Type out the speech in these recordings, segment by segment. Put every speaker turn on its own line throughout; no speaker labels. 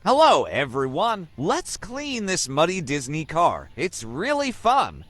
Hello, everyone. Let's clean this muddy Disney car. It's really fun.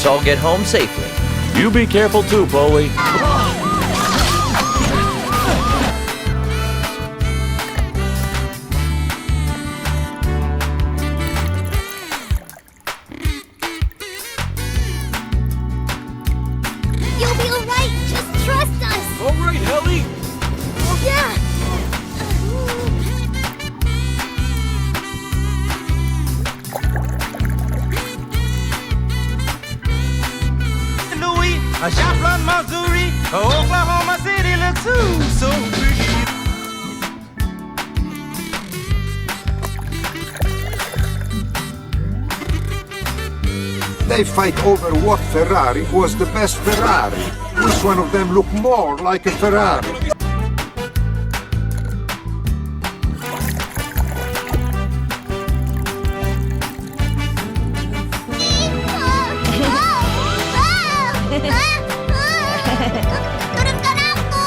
Let's all get home safely.
You be careful too, Polly.
You'll be alright, just trust us!
Alright, Ellie.
Yeah!
Louis, a Joplin, Missouri, Oklahoma City looks so pretty.
They fight over what Ferrari was the best Ferrari. Which one of them looked more like a Ferrari?
Turunkan aku!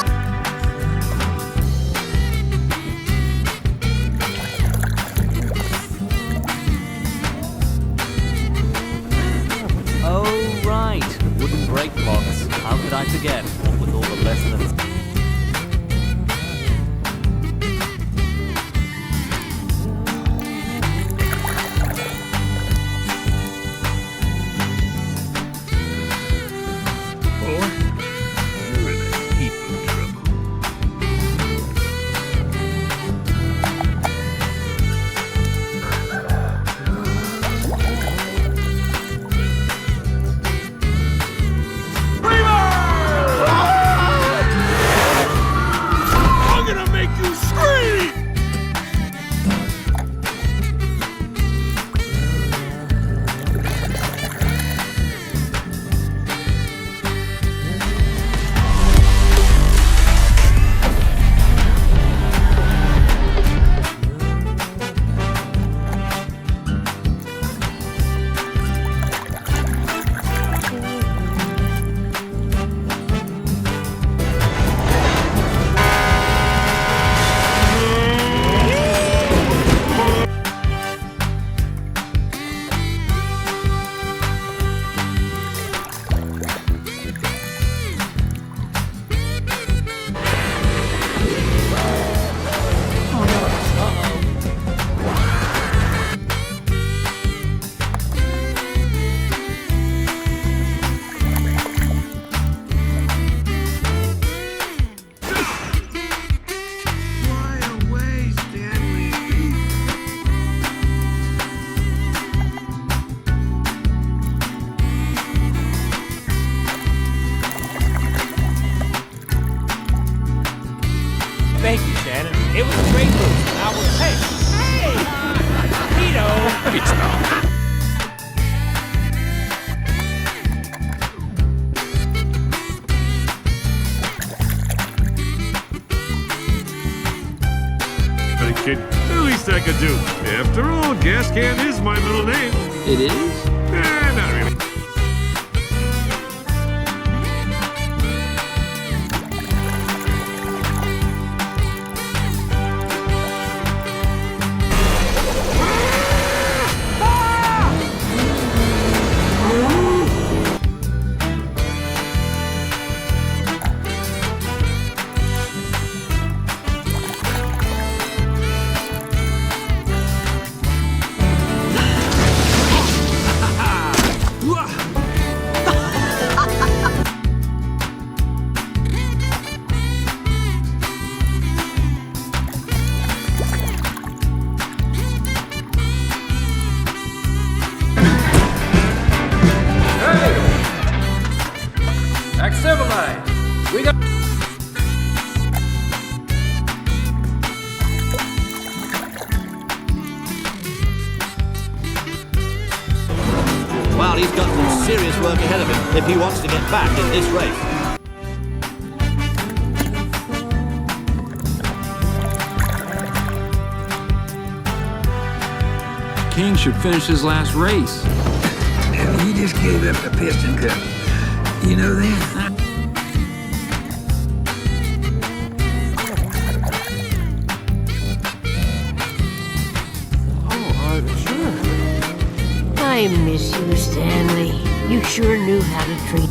Oh, right. The wooden brake box. How could I forget? What with all the lessons.
was a great boost. Now we're hey, Tito.
But kid, the least I could do. After all, gas can is my middle name.
It is?
Not really.
Act civilized. We got.
Well, he's got some serious work ahead of him if he wants to get back in this race.
King should finish his last race.
He just gave up the piston cup. You know that?
I miss you, Stanley. You sure knew how to treat.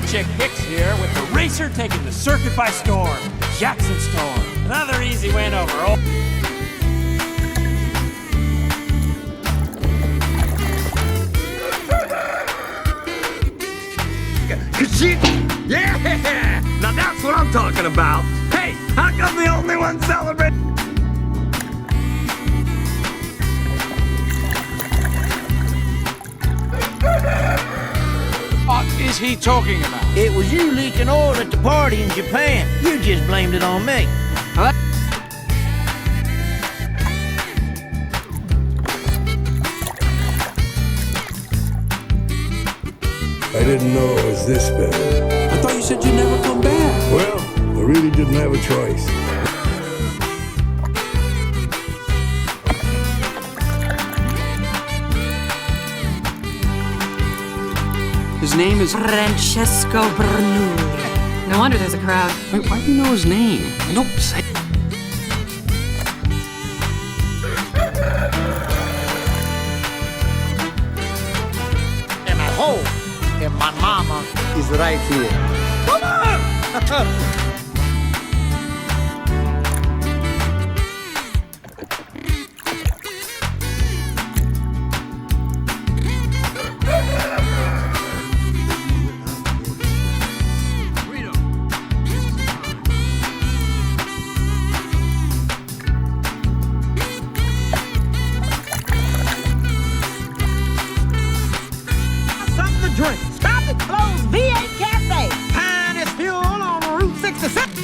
Chick Hicks here with the racer taking the circuit by storm. Jackson Storm. Another easy win over old.
Yeah! Now that's what I'm talking about. Hey, how come the only one celebrating?
What is he talking about?
It was you leaking oil at the party in Japan. You just blamed it on me.
I didn't know it was this bad.
I thought you said you'd never come back.
Well, I really didn't have a choice.
His name is...
Francesco Bernoulli. No wonder there's a crowd.
Wait, why do you know his name? I don't say...
And I hope that my mama is right here. Come on!
V8 Cafe, finest fuel on Route 66.